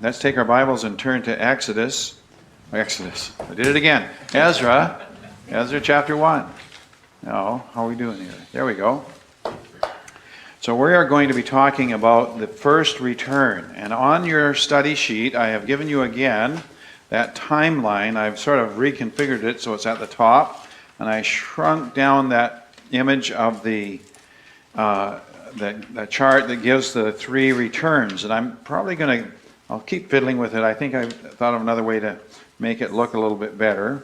Let's take our Bibles and turn to Exodus. I did it again. Ezra chapter 1. Now, how are we doing here? There we go. So we are going to be talking about the first return. And on your study sheet, I have given you again that timeline. I've sort of reconfigured it so it's at the top. And I shrunk down that image of the chart that gives the three returns. And I'm probably going to, I'll keep fiddling with it. I think I thought of another way to make it look a little bit better.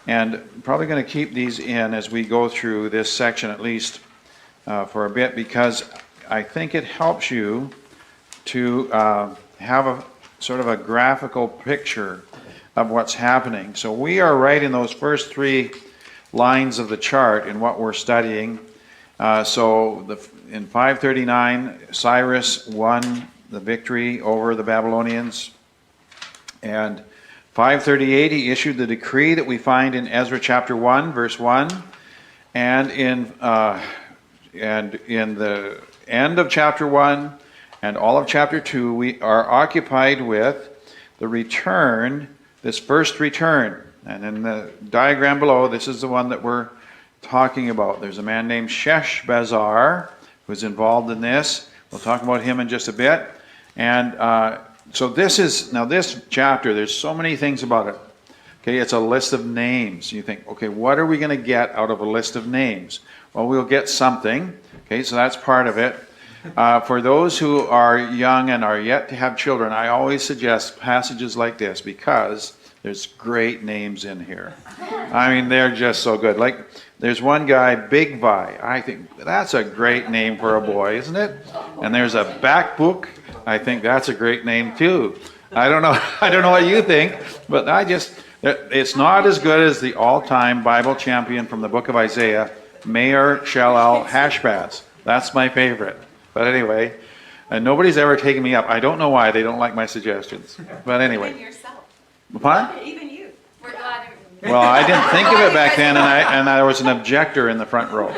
And probably going to keep these in as we go through this section at least for a bit, because I think it helps you to have a sort of a graphical picture of what's happening. So we are right in those first three lines of the chart in what we're studying. In 539, Cyrus won the victory over the Babylonians. And 538, he issued the decree that we find in Ezra chapter 1, verse 1. And in the end of chapter 1 and all of chapter 2, we are occupied with the return, this first return. And in the diagram below, this is the one that we're talking about. There's a man named Sheshbazzar who's involved in this. We'll talk about him in just a bit. And so this chapter, there's so many things about it. Okay, it's a list of names. You think, okay, what are we going to get out of a list of names? Well, we'll get something. Okay, so that's part of it. For those who are young and are yet to have children, I always suggest passages like this because there's great names in here. I mean, they're just so good. Like, there's one guy, Big Vi. I think that's a great name for a boy, isn't it? And there's a Backbook. I think that's a great name too. I don't know what you think, but it's not as good as the all-time Bible champion from the book of Isaiah, Meir Shalal Hashbaz. That's my favorite. But anyway, nobody's ever taken me up. I don't know why. They don't like my suggestions. But anyway. Even yourself. What? Even you. We're glad. Well, I didn't think of it back then, and there was an objector in the front row.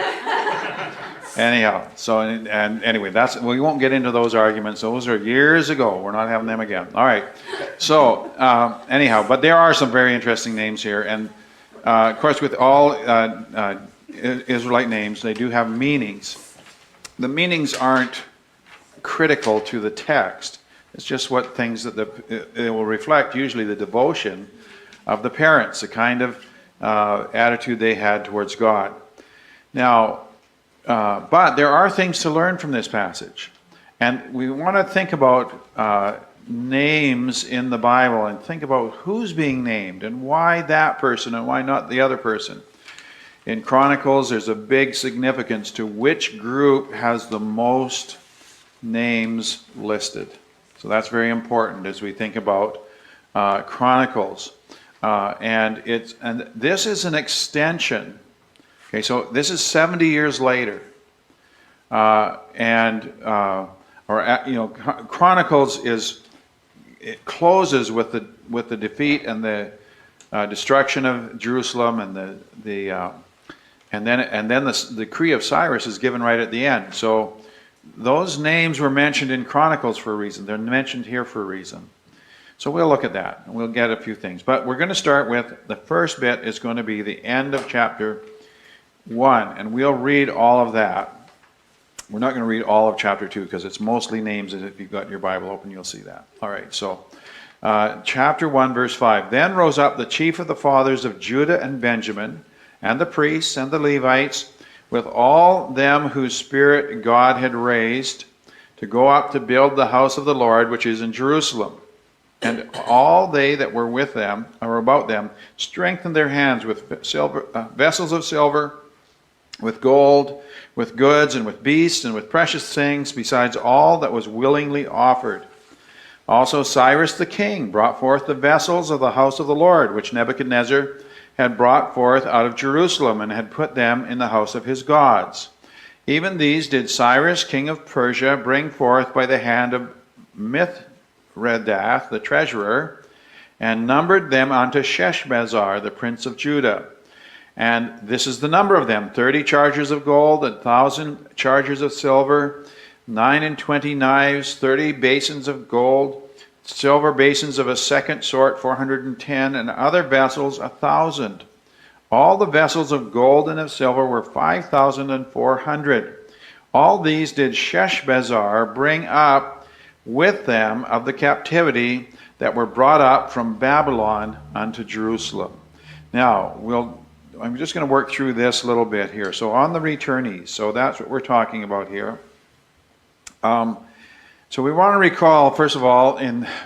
Anyhow, so and anyway, we won't get into those arguments. Those are years ago. We're not having them again. All right. So anyhow, but there are some very interesting names here, and of course, with all Israelite names, they do have meanings. The meanings aren't critical to the text. It's just what things that it will reflect. Usually, the devotion of the parents, the kind of attitude they had towards God. Now. But there are things to learn from this passage. And we want to think about names in the Bible and think about who's being named and why that person and why not the other person. In Chronicles, there's a big significance to which group has the most names listed. So that's very important as we think about Chronicles. And this is an extension. Okay, so this is 70 years later, Chronicles it closes with the defeat and the destruction of Jerusalem, and then the decree of Cyrus is given right at the end. So those names were mentioned in Chronicles for a reason. They're mentioned here for a reason. So we'll look at that, and we'll get a few things. But we're going to start with the first bit is going to be the end of chapter 1, and we'll read all of that. We're not going to read all of chapter 2 because it's mostly names, and if you've got your Bible open, you'll see that. All right, so chapter 1, verse 5. Then rose up the chief of the fathers of Judah and Benjamin, and the priests and the Levites, with all them whose spirit God had raised, to go up to build the house of the Lord, which is in Jerusalem. And all they that were with them, or about them, strengthened their hands with vessels of silver, with gold, with goods, and with beasts, and with precious things, besides all that was willingly offered. Also Cyrus the king brought forth the vessels of the house of the Lord, which Nebuchadnezzar had brought forth out of Jerusalem, and had put them in the house of his gods. Even these did Cyrus king of Persia bring forth by the hand of Mithredath the treasurer, and numbered them unto Sheshbazzar the prince of Judah. And this is the number of them: 30 chargers of gold, 1,000 chargers of silver, 29 knives, 30 basins of gold, silver basins of a second sort 410, and other vessels 1,000. All the vessels of gold and of silver were 5,400. All these did Sheshbazzar bring up with them of the captivity that were brought up from Babylon unto Jerusalem. Now, I'm just going to work through this a little bit here. So on the returnees, so that's what we're talking about here. So we want to recall, first of all,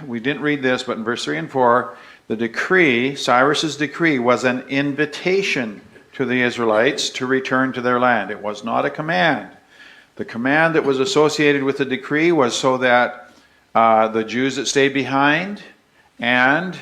we didn't read this, but in verse 3 and 4, the decree, Cyrus's decree, was an invitation to the Israelites to return to their land. It was not a command. The command that was associated with the decree was so that the Jews that stayed behind and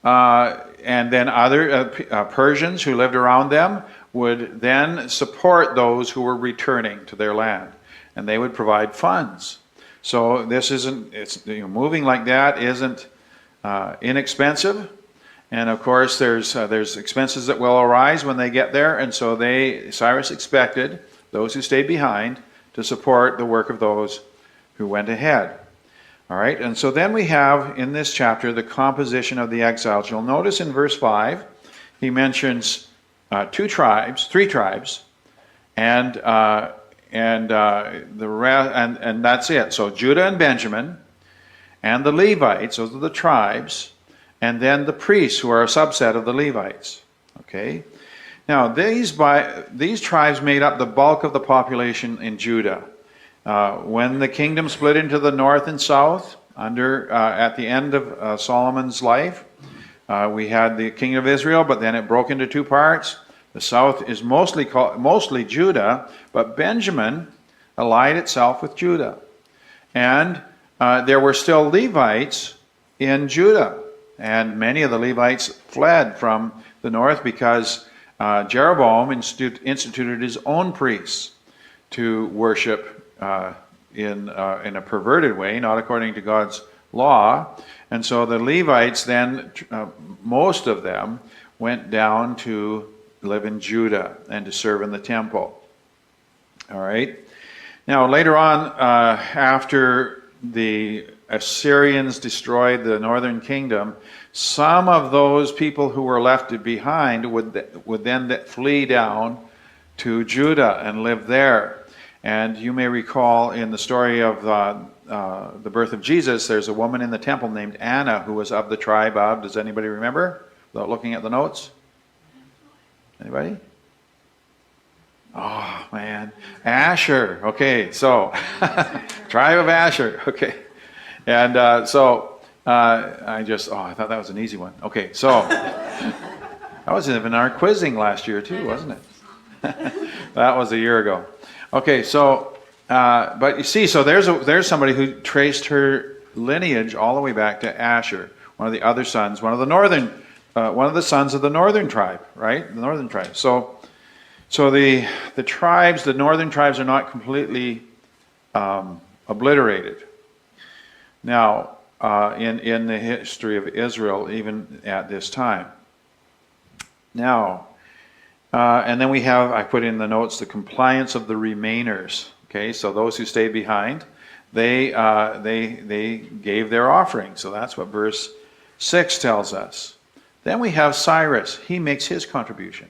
then other Persians who lived around them would then support those who were returning to their land, and they would provide funds. So this isn't, moving like that isn't inexpensive, and of course there's expenses that will arise when they get there, and so Cyrus expected those who stayed behind to support the work of those who went ahead. All right, and so then we have in this chapter the composition of the exiles. You'll notice in verse 5 he mentions three tribes, and the rest, and that's it. So Judah and Benjamin, and the Levites, those are the tribes, and then the priests, who are a subset of the Levites. Okay. Now these tribes made up the bulk of the population in Judah. When the kingdom split into the north and south, at the end of Solomon's life, we had the kingdom of Israel, but then it broke into two parts. The south is mostly Judah, but Benjamin allied itself with Judah. And there were still Levites in Judah, and many of the Levites fled from the north because Jeroboam instituted his own priests to worship in a perverted way, not according to God's law. And so the Levites then, most of them, went down to live in Judah and to serve in the temple. All right. Now later on, after the Assyrians destroyed the northern kingdom, some of those people who were left behind would then flee down to Judah and live there. And you may recall in the story of the birth of Jesus, there's a woman in the temple named Anna who was of the tribe of, does anybody remember, without looking at the notes? Anybody? Oh, man. Asher. Okay, so, tribe of Asher. Okay. And I thought that was an easy one. Okay, so, that was in our quizzing last year too, wasn't it? That was a year ago. Okay, so, but you see, so there's somebody who traced her lineage all the way back to Asher, one of the other sons, one of the sons of the northern tribe, right? The northern tribe. So the tribes, the northern tribes, are not completely obliterated. Now, in the history of Israel, even at this time. Now, and then we have, I put in the notes, the compliance of the remainers. Okay, so those who stayed behind, they gave their offering. So that's what verse 6 tells us. Then we have Cyrus. He makes his contribution.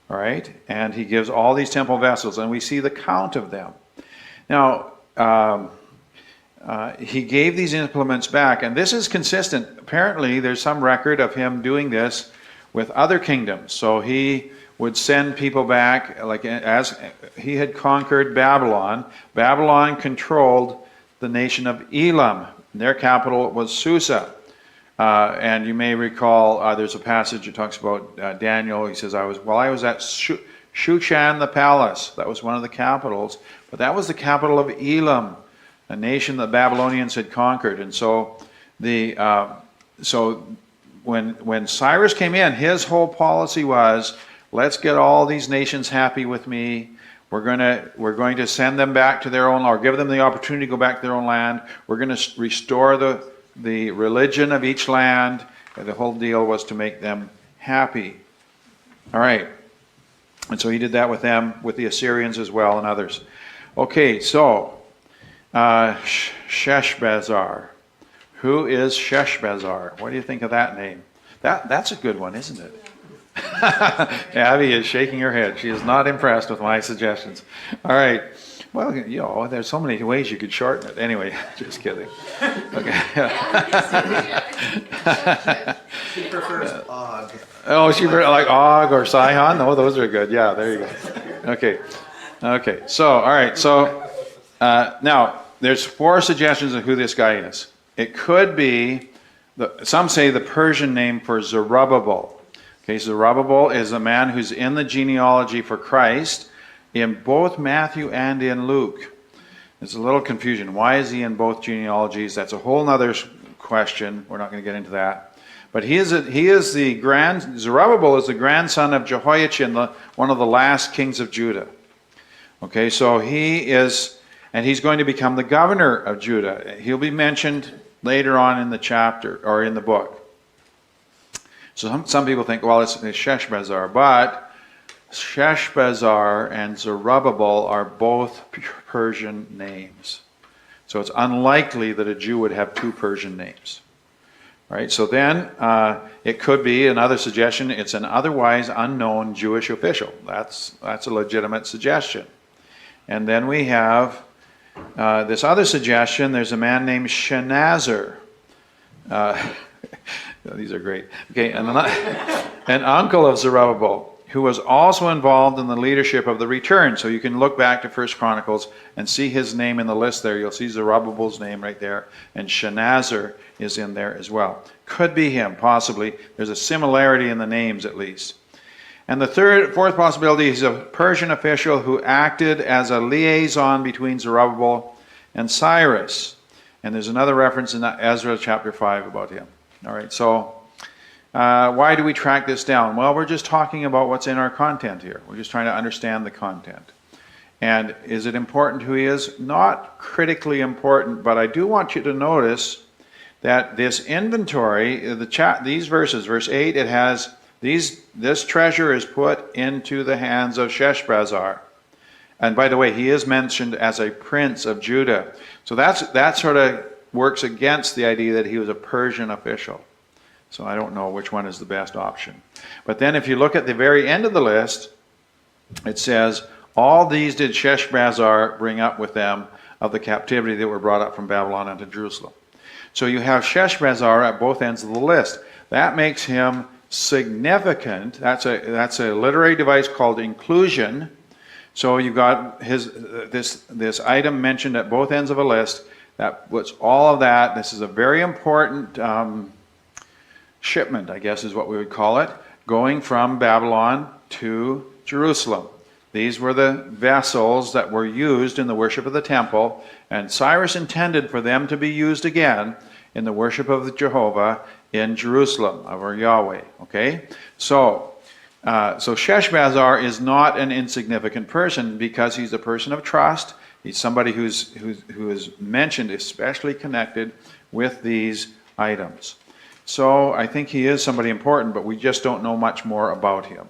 All right, and he gives all these temple vessels, and we see the count of them. Now, he gave these implements back, and this is consistent. Apparently, there's some record of him doing this with other kingdoms. So he would send people back, like as he had conquered Babylon. Babylon controlled the nation of Elam. Their capital was Susa. And you may recall there's a passage that talks about Daniel. He says, I was at Shushan the palace. That was one of the capitals. But that was the capital of Elam, a nation the Babylonians had conquered. And so when Cyrus came in, his whole policy was, let's get all these nations happy with me. We're going to send them back to their own, or give them the opportunity to go back to their own land. We're going to restore the religion of each land. And the whole deal was to make them happy. All right. And so he did that with them, with the Assyrians as well, and others. Okay, so Sheshbazzar, Who is Sheshbazzar? What do you think of that name? That's a good one, isn't it? Abby is shaking her head. She is not impressed with my suggestions. All right. Well, there's so many ways you could shorten it. Anyway, just kidding. Okay. She prefers Og. Oh, she like Og or Sihon? No, those are good. Yeah, there you go. Okay. So, all right. So, now, there's 4 suggestions of who this guy is. It could be, some say the Persian name for Zerubbabel. Okay, Zerubbabel is a man who's in the genealogy for Christ in both Matthew and in Luke. There's a little confusion. Why is he in both genealogies? That's a whole other question. We're not going to get into that. But Zerubbabel is the grandson of Jehoiachin, one of the last kings of Judah. Okay, so he's going to become the governor of Judah. He'll be mentioned later on in the chapter, or in the book. So some people think, well, it's Sheshbazzar, but Sheshbazzar and Zerubbabel are both Persian names. So it's unlikely that a Jew would have 2 Persian names. Right? So then it could be, another suggestion, it's an otherwise unknown Jewish official. That's a legitimate suggestion. And then we have this other suggestion. There's a man named Shenazar. These are great. Okay, an uncle of Zerubbabel, who was also involved in the leadership of the return. So you can look back to 1 Chronicles and see his name in the list there. You'll see Zerubbabel's name right there, and Shenazar is in there as well. Could be him, possibly. There's a similarity in the names, at least. And the fourth possibility is a Persian official who acted as a liaison between Zerubbabel and Cyrus. And there's another reference in Ezra chapter 5 about him. All right, so why do we track this down? Well, we're just talking about what's in our content here. We're just trying to understand the content. And is it important who he is? Not critically important, but I do want you to notice that this inventory, these verses, verse 8, it has this treasure is put into the hands of Sheshbazzar. And by the way, he is mentioned as a prince of Judah. So that sort of works against the idea that he was a Persian official. So I don't know which one is the best option. But then if you look at the very end of the list, it says, all these did Sheshbazzar bring up with them of the captivity that were brought up from Babylon unto Jerusalem. So you have Sheshbazzar at both ends of the list. That makes him significant. That's a literary device called inclusion. So you've got this item mentioned at both ends of a list. That puts all of that. This is a very important shipment, I guess is what we would call it, going from Babylon to Jerusalem. These were the vessels that were used in the worship of the temple, and Cyrus intended for them to be used again in the worship of Jehovah in Jerusalem, of our Yahweh. Okay? So Sheshbazzar is not an insignificant person because he's a person of trust. He's somebody who is mentioned, especially connected with these items. So I think he is somebody important, but we just don't know much more about him.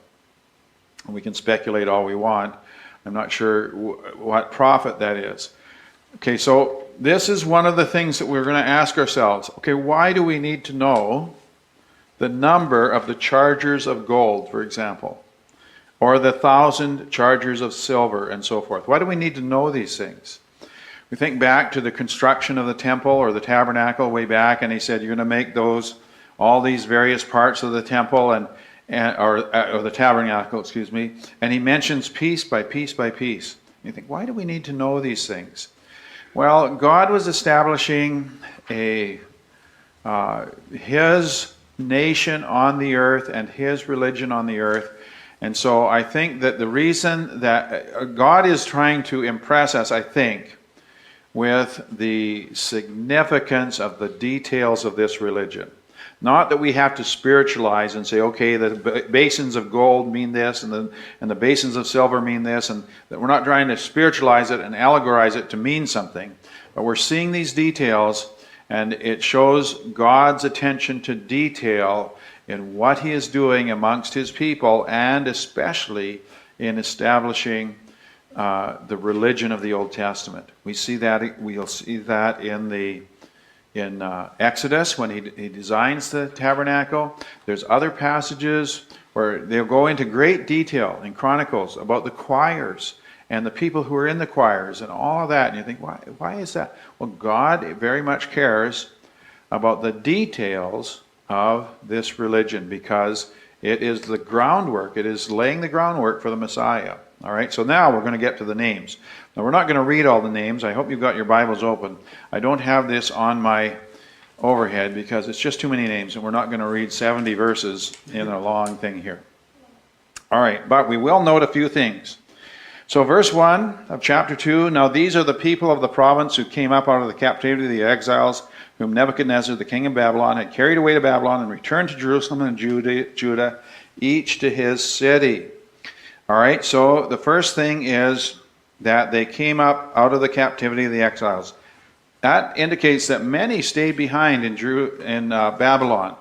We can speculate all we want. I'm not sure what prophet that is. Okay, so this is one of the things that we're going to ask ourselves. Okay, why do we need to know the number of the chargers of gold, for example, or the 1,000 chargers of silver, and so forth? Why do we need to know these things? We think back to the construction of the temple or the tabernacle way back, and he said, you're going to make all these various parts of the temple or the tabernacle, excuse me, and he mentions piece by piece by piece. And you think, why do we need to know these things? Well, God was establishing his nation on the earth and his religion on the earth. And so I think that the reason that God is trying to impress us, I think, with the significance of the details of this religion. Not that we have to spiritualize and say, okay, the basins of gold mean this, and the basins of silver mean this, and that we're not trying to spiritualize it and allegorize it to mean something. But we're seeing these details, and it shows God's attention to detail in what he is doing amongst his people, and especially in establishing the religion of the Old Testament. We'll see that in the Exodus when he designs the tabernacle. There's other passages where they'll go into great detail in Chronicles about the choirs and the people who are in the choirs and all of that. And you think, why is that? Well, God very much cares about the details of this religion because it is the groundwork. It is laying the groundwork for the Messiah. All right, so now we're going to get to the names. Now, we're not going to read all the names. I hope you've got your Bibles open. I don't have this on my overhead because it's just too many names, and we're not going to read 70 verses in a long thing here. All right, but we will note a few things. So verse 1 of chapter 2, now these are the people of the province who came up out of the captivity of the exiles, whom Nebuchadnezzar, the king of Babylon, had carried away to Babylon and returned to Jerusalem and Judah, each to his city. All right, so the first thing is that they came up out of the captivity of the exiles. That indicates that many stayed behind in Babylon.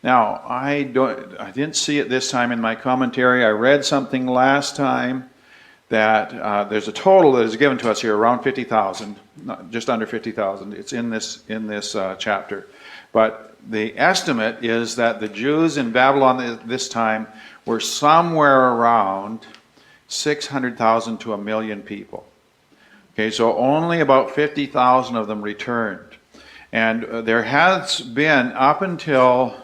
Now, I didn't see it this time in my commentary. I read something last time that there's a total that is given to us here, around 50,000, just under 50,000. It's in this chapter. But the estimate is that the Jews in Babylon at this time were somewhere around 600,000 to 1 million people. Okay, so only about 50,000 of them returned. And there has been, up until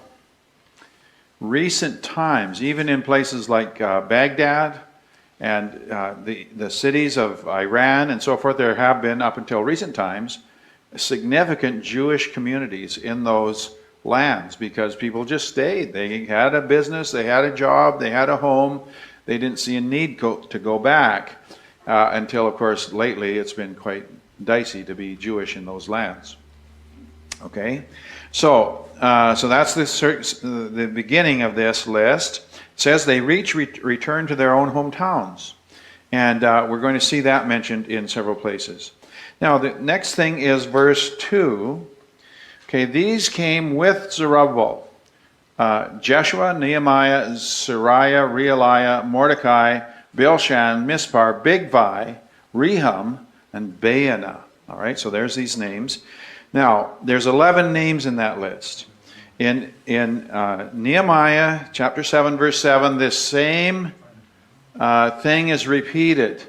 recent times, even in places like Baghdad and the cities of Iran and so forth, there have been, up until recent times, significant Jewish communities in those lands because people just stayed. They had a business, they had a job, they had a home. They didn't see a need to go back until, of course, lately it's been quite dicey to be Jewish in those lands. Okay, so that's the beginning of this list. It says they return to their own hometowns, and we're going to see that mentioned in several places. Now, the next thing is verse 2. Okay, these came with Zerubbabel. Jeshua, Nehemiah, Sariah, Realiah, Mordecai, Bilshan, Mispar, Bigvai, Rehum, and Baanah. All right, so there's these names. Now, there's 11 names in that list. In Nehemiah chapter 7, verse 7, this same thing is repeated.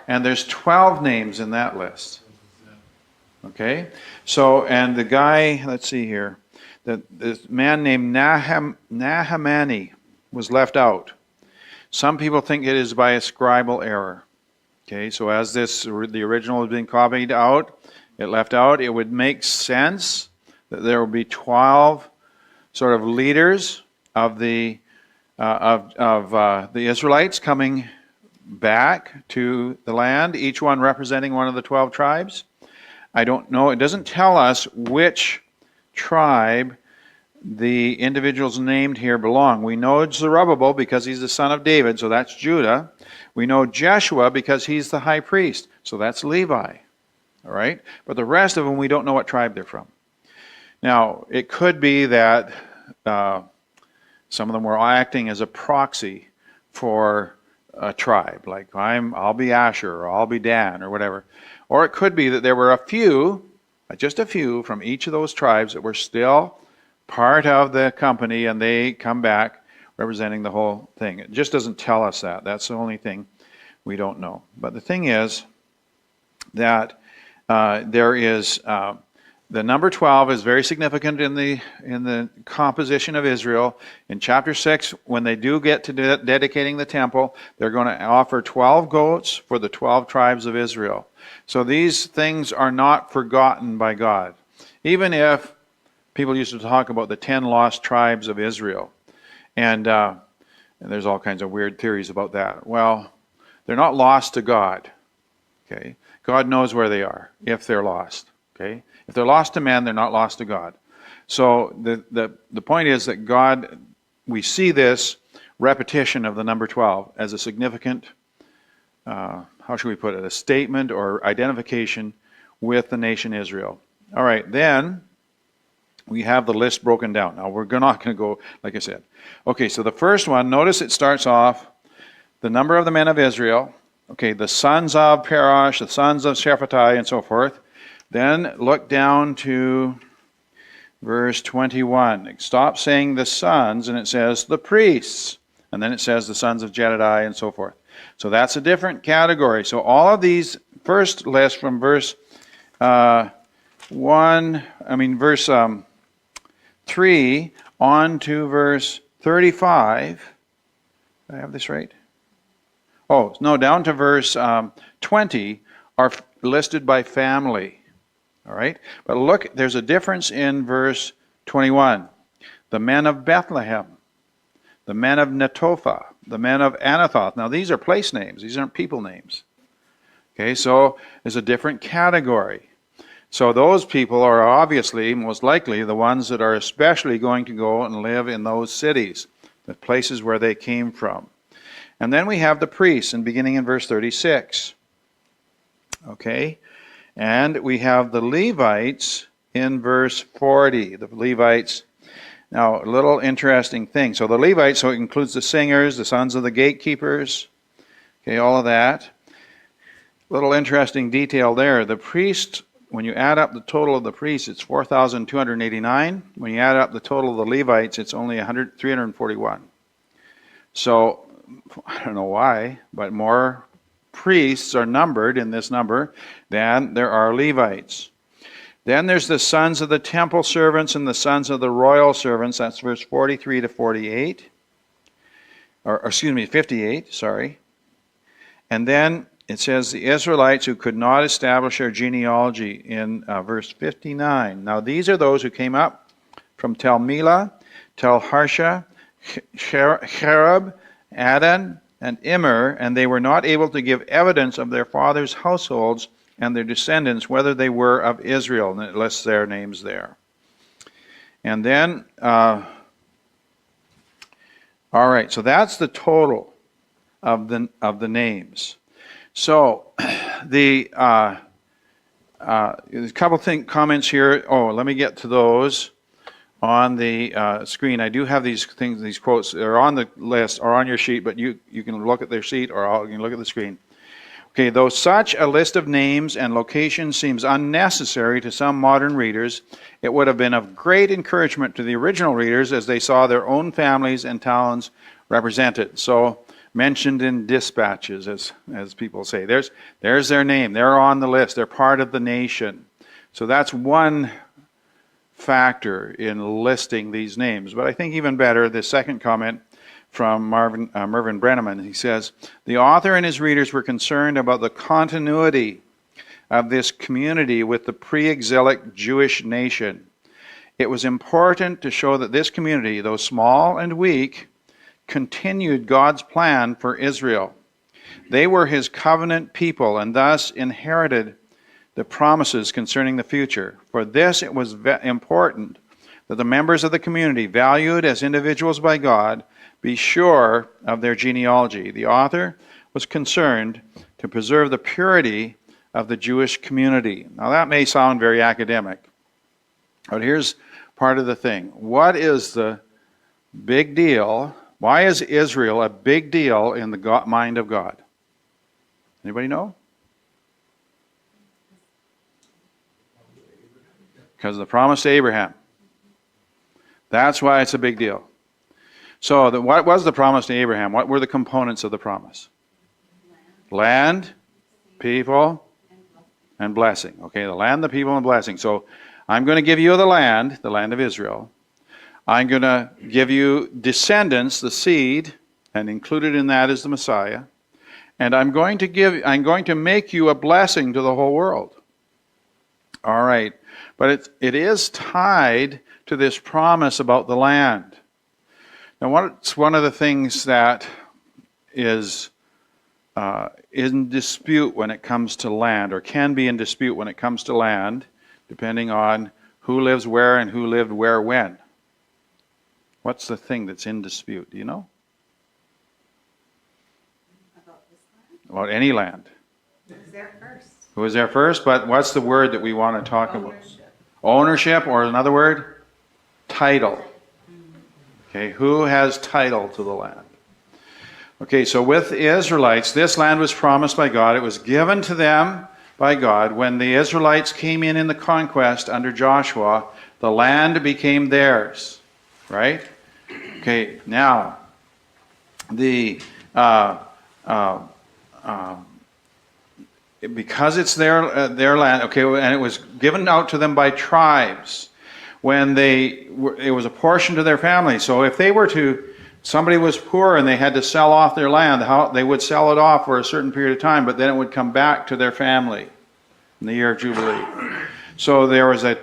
And there's 12 names in that list. Okay? So, and the guy, let's see here, this man named Nahamani was left out. Some people think it is by a scribal error. Okay, so as the original is being copied out, it left out, it would make sense that there would be 12 sort of leaders of the Israelites coming back to the land, each one representing one of the 12 tribes. I don't know. It doesn't tell us which tribe the individuals named here belong. We know Zerubbabel because he's the son of David, so that's Judah. We know Jeshua because he's the high priest, so that's Levi. All right? But the rest of them, we don't know what tribe they're from. Now, it could be that some of them were acting as a proxy for a tribe, like I'll be Asher, or I'll be Dan, or whatever. Or it could be that there were a few, just a few, from each of those tribes that were still part of the company, and they come back representing the whole thing. It just doesn't tell us that. That's the only thing we don't know. But the thing is that there is the number 12 is very significant in the composition of Israel. In chapter 6, when they do get to dedicating the temple, they're going to offer 12 goats for the 12 tribes of Israel. So these things are not forgotten by God. Even if people used to talk about the 10 lost tribes of Israel. And there's all kinds of weird theories about that. Well, they're not lost to God. Okay? God knows where they are, if they're lost. Okay? If they're lost to men, they're not lost to God. So the point is that God, we see this repetition of the number 12 as a significant, how should we put it, a statement or identification with the nation Israel. All right, then we have the list broken down. Now, we're not going to go, like I said. Okay, so the first one, notice it starts off, the number of the men of Israel, okay, the sons of Parash, the sons of Shephatiah, and so forth. Then look down to verse 21. It stops saying the sons, and it says the priests. And then it says the sons of Jedidiah and so forth. So that's a different category. So all of these first list from verse 3 on to verse 35. Did I have this right? Oh, no, down to verse 20 are listed by family. All right? But look, there's a difference in verse 21. The men of Bethlehem, the men of Netophah, the men of Anathoth. Now, these are place names. These aren't people names. Okay, so there's a different category. So those people are obviously, most likely, the ones that are especially going to go and live in those cities, the places where they came from. And then we have the priests, and beginning in verse 36. Okay, and we have the Levites in verse 40. The Levites. Now, a little interesting thing. So the Levites, so it includes the singers, the sons of the gatekeepers, okay, all of that. Little interesting detail there. The priest, when you add up the total of the priests, it's 4,289. When you add up the total of the Levites, it's only 341. So, I don't know why, but more priests are numbered in this number than there are Levites. Then there's the sons of the temple servants and the sons of the royal servants. That's verse 43 to 48. Or excuse me, 58, sorry. And then it says the Israelites who could not establish their genealogy in verse 59. Now these are those who came up from Tel Melah, Tel Harsha, Cherub, Adon, and Immer, and they were not able to give evidence of their fathers' households and their descendants, whether they were of Israel, and it lists their names there. And then, all right, so that's the total of the names. So, there's a couple comments here. Oh, let me get to those on the screen. I do have these things, these quotes. They're on the list or on your sheet, but you can look at their sheet or you can look at the screen. Okay, though such a list of names and locations seems unnecessary to some modern readers, it would have been of great encouragement to the original readers as they saw their own families and towns represented. So, mentioned in dispatches, as people say. There's their name. They're on the list. They're part of the nation. So that's one factor in listing these names. But I think even better, the second comment from Mervyn Brenneman. He says, the author and his readers were concerned about the continuity of this community with the pre-exilic Jewish nation. It was important to show that this community, though small and weak, continued God's plan for Israel. They were his covenant people and thus inherited the promises concerning the future. For this it was important that the members of the community, valued as individuals by God, be sure of their genealogy. The author was concerned to preserve the purity of the Jewish community. Now that may sound very academic, but here's part of the thing. What is the big deal? Why is Israel a big deal in the mind of God? Anybody know? Because of the promise to Abraham. That's why it's a big deal. So, what was the promise to Abraham? What were the components of the promise? Land, people, and blessing. Okay, the land, the people, and blessing. So, I'm going to give you the land of Israel. I'm going to give you descendants, the seed, and included in that is the Messiah. And I'm going to make you a blessing to the whole world. All right, but it is tied to this promise about the land. Now, what's one of the things that is in dispute when it comes to land, or can be in dispute when it comes to land, depending on who lives where and who lived where when? What's the thing that's in dispute? Do you know? About this land? About any land. Who was there first? Who was there first? But what's the word that we want to talk about? Ownership. Ownership, or another word? Title. Okay, who has title to the land? Okay, so with the Israelites, this land was promised by God. It was given to them by God. When the Israelites came in the conquest under Joshua, the land became theirs, right? Okay, now, because it's their land, okay, and it was given out to them by tribes when it was a portion to their family. So if somebody was poor and they had to sell off their land, they would sell it off for a certain period of time, but then it would come back to their family in the year of Jubilee. So there was a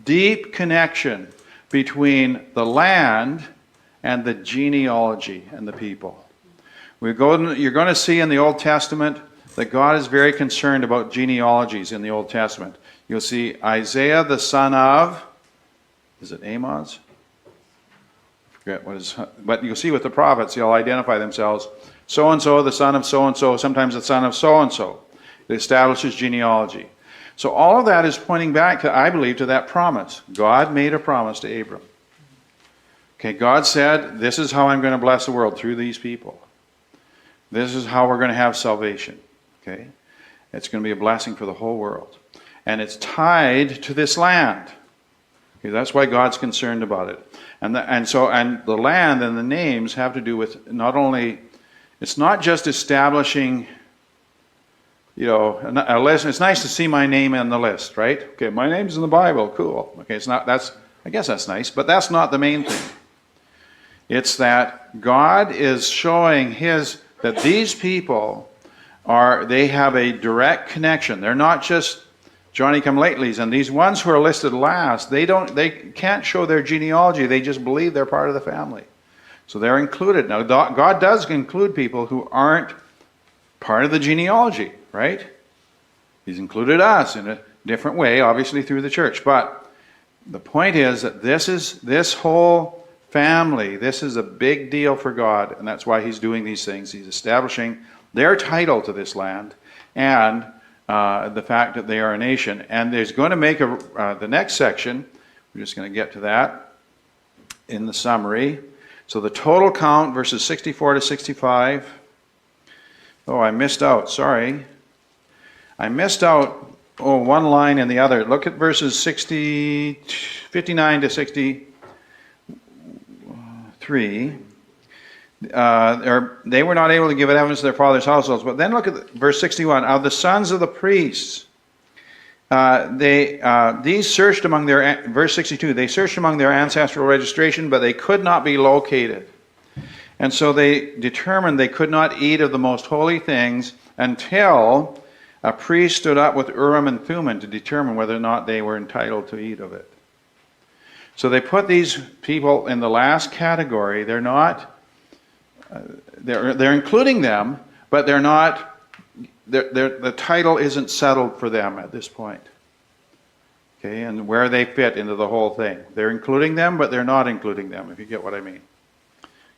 deep connection between the land and the genealogy and the people. You're going to see in the Old Testament that God is very concerned about genealogies in the Old Testament. You'll see Isaiah the son of, is it Amos? But you'll see with the prophets, they'll identify themselves. So-and-so, the son of so-and-so, sometimes the son of so-and-so. It establishes genealogy. So all of that is pointing back to, I believe, to that promise. God made a promise to Abram. Okay, God said, this is how I'm going to bless the world, through these people. This is how we're going to have salvation. Okay? It's going to be a blessing for the whole world. And it's tied to this land. Okay, that's why God's concerned about it. And the land and the names have to do with not only, it's not just establishing, a list. It's nice to see my name in the list, right? Okay, my name's in the Bible, cool. Okay, I guess that's nice, but that's not the main thing. It's that God is showing that these people they have a direct connection. They're not just Johnny-come-latelys, and these ones who are listed last, they can't show their genealogy. They just believe they're part of the family. So they're included. Now, God does include people who aren't part of the genealogy, right? He's included us in a different way, obviously through the church. But the point is that this whole family, this is a big deal for God, and that's why he's doing these things. He's establishing their title to this land, and the fact that they are a nation. And there's going to make the next section, we're just going to get to that in the summary. So the total count, verses 64 to 65. Oh, I missed out, sorry. I missed out one line in the other. Look at verses 59 to 63. They were not able to give evidence to their fathers' households. But then look at verse 61. Of the sons of the priests, these searched among verse 62, they searched among their ancestral registration, but they could not be located. And so they determined they could not eat of the most holy things until a priest stood up with Urim and Thummim to determine whether or not they were entitled to eat of it. So they put these people in the last category. They're not... They're including them, but they're not. The title isn't settled for them at this point. Okay, and where they fit into the whole thing. They're including them, but they're not including them, if you get what I mean.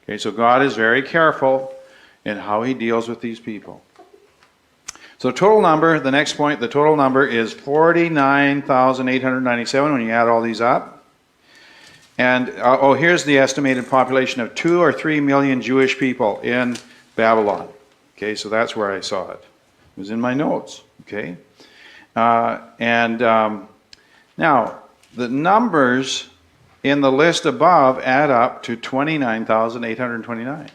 Okay, so God is very careful in how he deals with these people. So total number, the next point, the total number is 49,897 when you add all these up. And, here's the estimated population of 2 or 3 million Jewish people in Babylon. Okay, so that's where I saw it. It was in my notes. Okay. Now, the numbers in the list above add up to 29,829.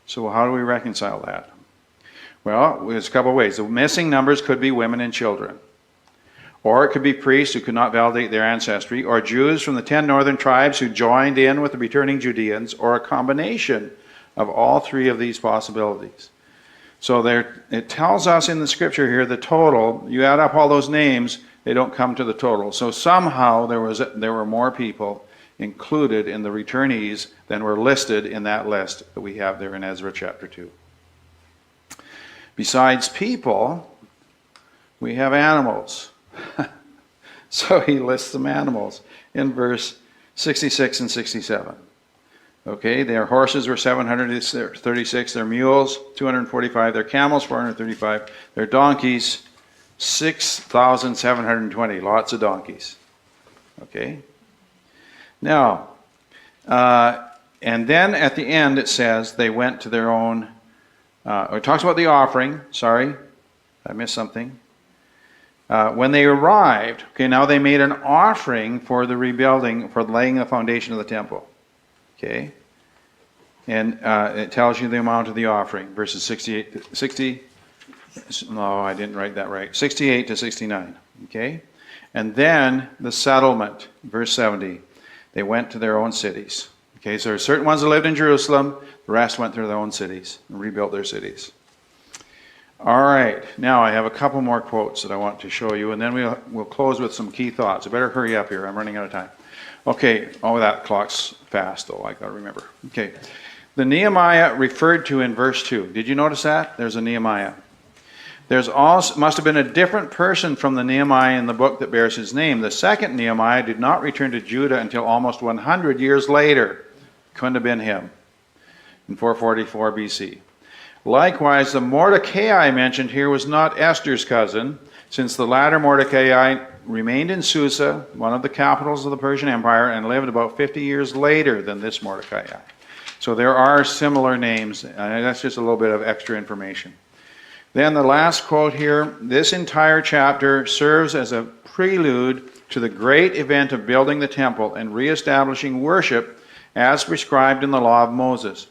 So how do we reconcile that? Well, there's a couple of ways. The missing numbers could be women and children. Or it could be priests who could not validate their ancestry, or Jews from the 10 northern tribes who joined in with the returning Judeans, or a combination of all three of these possibilities. So it tells us in the scripture here the total. You add up all those names, they don't come to the total. So somehow there were more people included in the returnees than were listed in that list that we have there in Ezra chapter 2. Besides people, we have animals. So he lists some animals in verse 66 and 67. Okay, their horses were 736, their mules 245, their camels 435, their donkeys 6,720. Lots of donkeys. Okay. Now, and then at the end it says they went to their own. It talks about the offering. Sorry, I missed something. When they arrived, okay, now they made an offering for the rebuilding, for laying the foundation of the temple. Okay? And it tells you the amount of the offering, verses 60, no, I didn't write that right, 68 to 69. Okay? And then the settlement, verse 70, they went to their own cities. Okay, so there are certain ones that lived in Jerusalem, the rest went to their own cities and rebuilt their cities. All right, now I have a couple more quotes that I want to show you, and then we'll close with some key thoughts. I better hurry up here, I'm running out of time. Okay, oh, that clock's fast though, I gotta remember. Okay, the Nehemiah referred to in verse 2. Did you notice that? There's a Nehemiah. There's also must have been a different person from the Nehemiah in the book that bears his name. The second Nehemiah did not return to Judah until almost 100 years later. Couldn't have been him, in 444 BC. Likewise, the Mordecai mentioned here was not Esther's cousin, since the latter Mordecai remained in Susa, one of the capitals of the Persian Empire, and lived about 50 years later than this Mordecai. So there are similar names, and that's just a little bit of extra information. Then the last quote here, this entire chapter serves as a prelude to the great event of building the temple and reestablishing worship as prescribed in the law of Moses.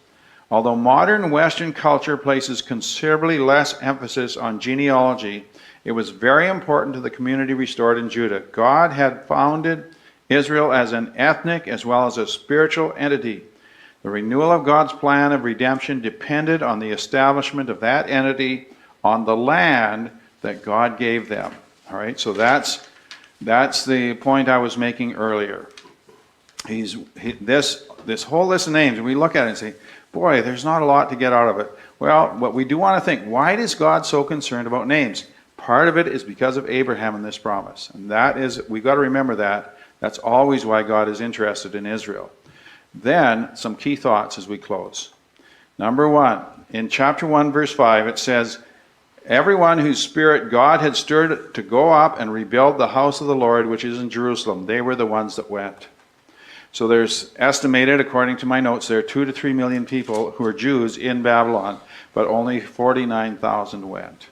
Although modern Western culture places considerably less emphasis on genealogy, it was very important to the community restored in Judah. God had founded Israel as an ethnic as well as a spiritual entity. The renewal of God's plan of redemption depended on the establishment of that entity on the land that God gave them. All right, so that's the point I was making earlier. This whole list of names, and we look at it and say, boy, there's not a lot to get out of it. Well, what we do want to think, why is God so concerned about names? Part of it is because of Abraham and this promise. And that is, we've got to remember that. That's always why God is interested in Israel. Then, some key thoughts as we close. Number one, in chapter 1, verse 5, it says, everyone whose spirit God had stirred to go up and rebuild the house of the Lord, which is in Jerusalem, they were the ones that went. So there's estimated, according to my notes, there are 2 to 3 million people who are Jews in Babylon, but only 49,000 went.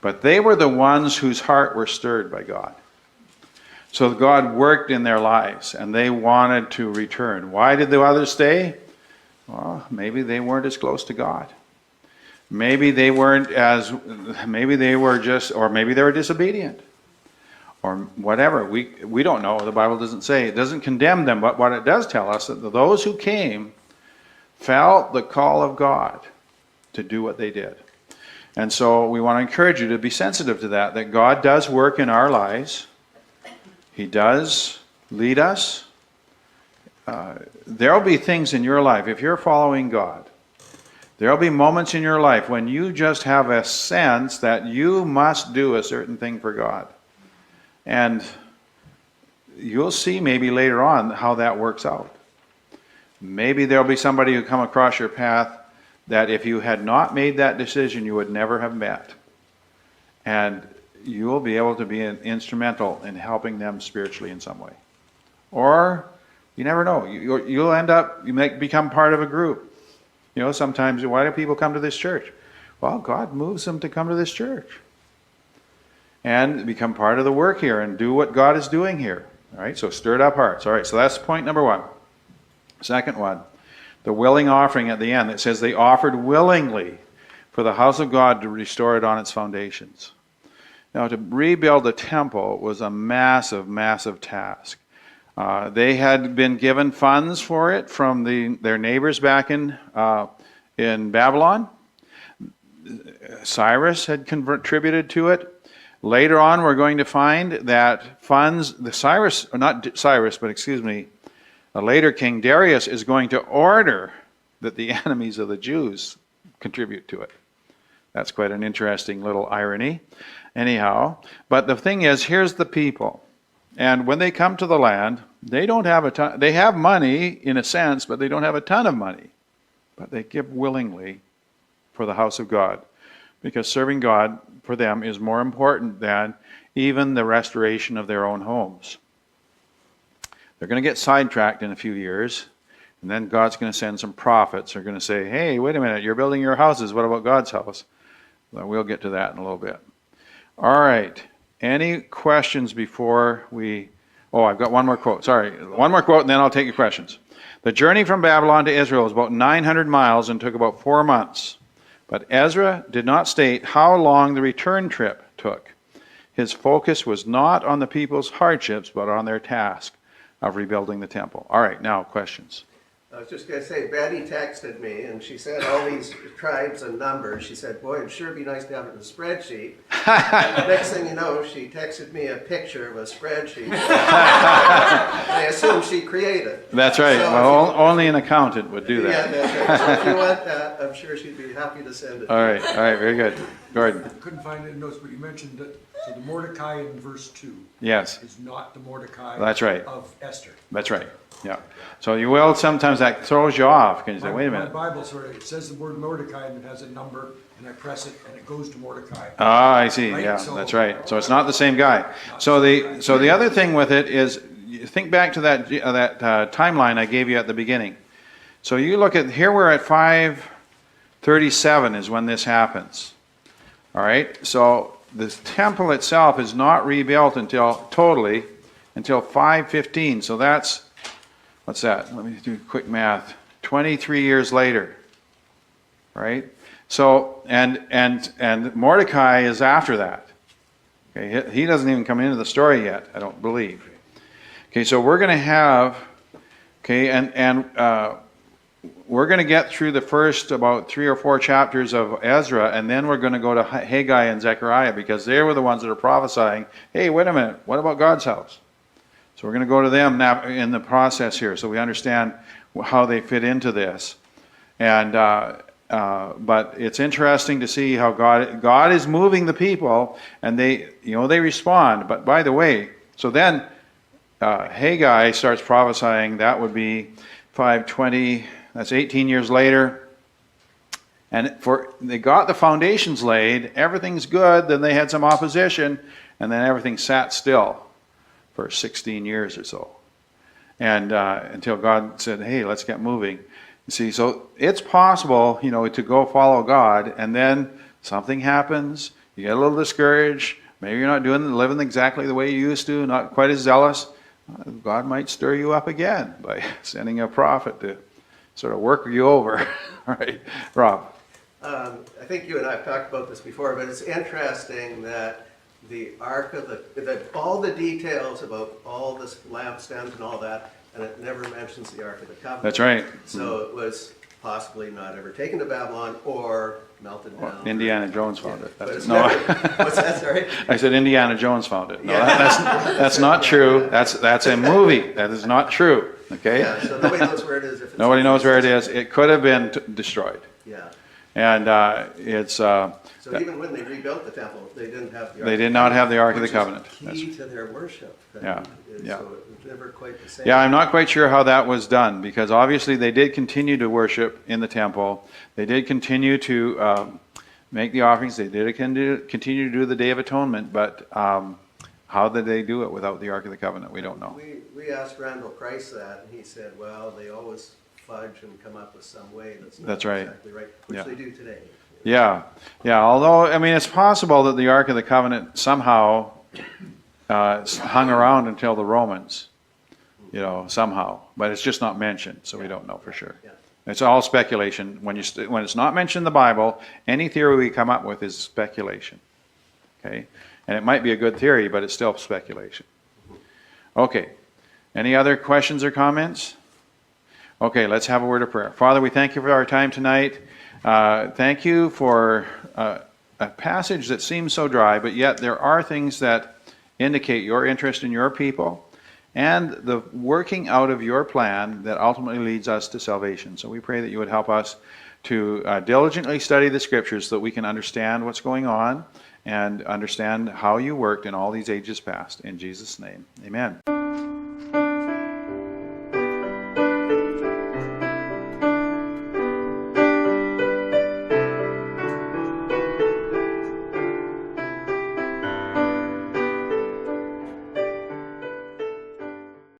But they were the ones whose heart were stirred by God. So God worked in their lives, and they wanted to return. Why did the others stay? Well, maybe they weren't as close to God. Maybe they were disobedient. Or whatever. We don't know. The Bible doesn't say. It doesn't condemn them, but what it does tell us that those who came felt the call of God to do what they did. And so we want to encourage you to be sensitive to that God does work in our lives. He does lead us. There will be things in your life, if you're following God, there will be moments in your life when you just have a sense that you must do a certain thing for God. And you'll see maybe later on how that works out. Maybe there'll be somebody who come across your path that if you had not made that decision, you would never have met. And you will be able to be instrumental in helping them spiritually in some way. Or, you never know, you'll end up, you may become part of a group. You know, sometimes, why do people come to this church? Well, God moves them to come to this church. And become part of the work here and do what God is doing here. All right, so stirred up hearts. All right, so that's point number one. Second one, the willing offering at the end. It says they offered willingly for the house of God to restore it on its foundations. Now, to rebuild the temple was a massive, massive task. They had been given funds for it from their neighbors back in Babylon. Cyrus had contributed to it. Later on, we're going to find that funds, a later king, Darius, is going to order that the enemies of the Jews contribute to it. That's quite an interesting little irony. Anyhow, but the thing is, here's the people. And when they come to the land, they don't have a ton. They have money, in a sense, but they don't have a ton of money. But they give willingly for the house of God. Because serving God for them is more important than even the restoration of their own homes. They're going to get sidetracked in a few years, and then God's going to send some prophets who are going to say, hey, wait a minute, you're building your houses, what about God's house? Well, we'll get to that in a little bit. All right, Any questions before we... Oh, I've got one more quote. Sorry. One more quote, and then I'll take your questions. The journey from Babylon to Israel was about 900 miles and took about 4 months. But Ezra did not state how long the return trip took. His focus was not on the people's hardships, but on their task of rebuilding the temple. All right, now questions. I was just going to say, Betty texted me, and she said all these tribes and numbers. She said, boy, it'd sure be nice to have it in a spreadsheet. And the next thing you know, she texted me a picture of a spreadsheet. I assume she created. That's right. So Well, only an accountant would do Yeah, that. that's right. So if you want that, I'm sure she'd be happy to send it. All right, very good. Gordon. Couldn't find it in notes, but you mentioned that, so the Mordecai in verse 2 Yes, is not the Mordecai That's right. of Esther. that's right. Yeah. So you will, sometimes that throws you off. Can you say, wait a minute. My Bible, sorry, it says the word Mordecai and it has a number, and I press it and it goes to Mordecai. Ah, I see. Right, Yeah, so- that's right. So it's not the same guy. So the other thing with it is, you think back to that timeline I gave you at the beginning. So you look at, here we're at 537 is when this happens. All right. So the temple itself is not rebuilt until 515. So that's, what's that? Let me do quick math. 23 years later. Right? So, and Mordecai is after that. Okay, he doesn't even come into the story yet, I don't believe. Okay, so we're going to have, okay, and we're going to get through the first about 3 or 4 chapters of Ezra, and then we're going to go to Haggai and Zechariah, because they were the ones that are prophesying, hey, wait a minute, what about God's house? So we're going to go to them now in the process here, so we understand how they fit into this. And but it's interesting to see how God is moving the people, and they respond. But by the way, so then Haggai starts prophesying. That would be 520. That's 18 years later. And they got the foundations laid. Everything's good. Then they had some opposition, and then everything sat still for 16 years or so, and until God said, "Hey, let's get moving." See, so it's possible, to go follow God, and then something happens, you get a little discouraged, maybe you're not living exactly the way you used to, not quite as zealous. God might stir you up again by sending a prophet to sort of work you over. Right, Rob? I think you and I have talked about this before, but it's interesting that the Ark of all the details about all the lampstands and all that, and it never mentions the Ark of the Covenant. That's right. So it was possibly not ever taken to Babylon or melted down. Well, Indiana Jones found it. But it's No, what's that, sorry? I said Indiana Jones found it. No, Yeah. that's not true. That's a movie. That is not true. Okay. Yeah, so nobody knows where it is. If it's Nobody knows where it is. It could have been destroyed. Yeah. And it's So even when they rebuilt the temple, they didn't have the Ark. they did not have the Ark of the which is Covenant. key to their worship. Yeah, yeah. So it was never quite the same. Yeah, I'm not quite sure how that was done, because obviously they did continue to worship in the temple. They did continue to make the offerings. They did continue to do the Day of Atonement, but how did they do it without the Ark of the Covenant? We don't know. We asked Randall Price that, and he said, well, they always fudge and come up with some way that's not That's right. exactly right, which Yeah. they do today. Yeah, although, it's possible that the Ark of the Covenant somehow hung around until the Romans, somehow. But it's just not mentioned, so we don't know for sure. Yeah. It's all speculation. When it's not mentioned in the Bible, any theory we come up with is speculation. Okay? And it might be a good theory, but it's still speculation. Okay. Any other questions or comments? Okay, let's have a word of prayer. Father, we thank you for our time tonight. Thank you for a passage that seems so dry, but yet there are things that indicate your interest in your people and the working out of your plan that ultimately leads us to salvation. So we pray that you would help us to diligently study the Scriptures so that we can understand what's going on and understand how you worked in all these ages past. In Jesus' name, amen.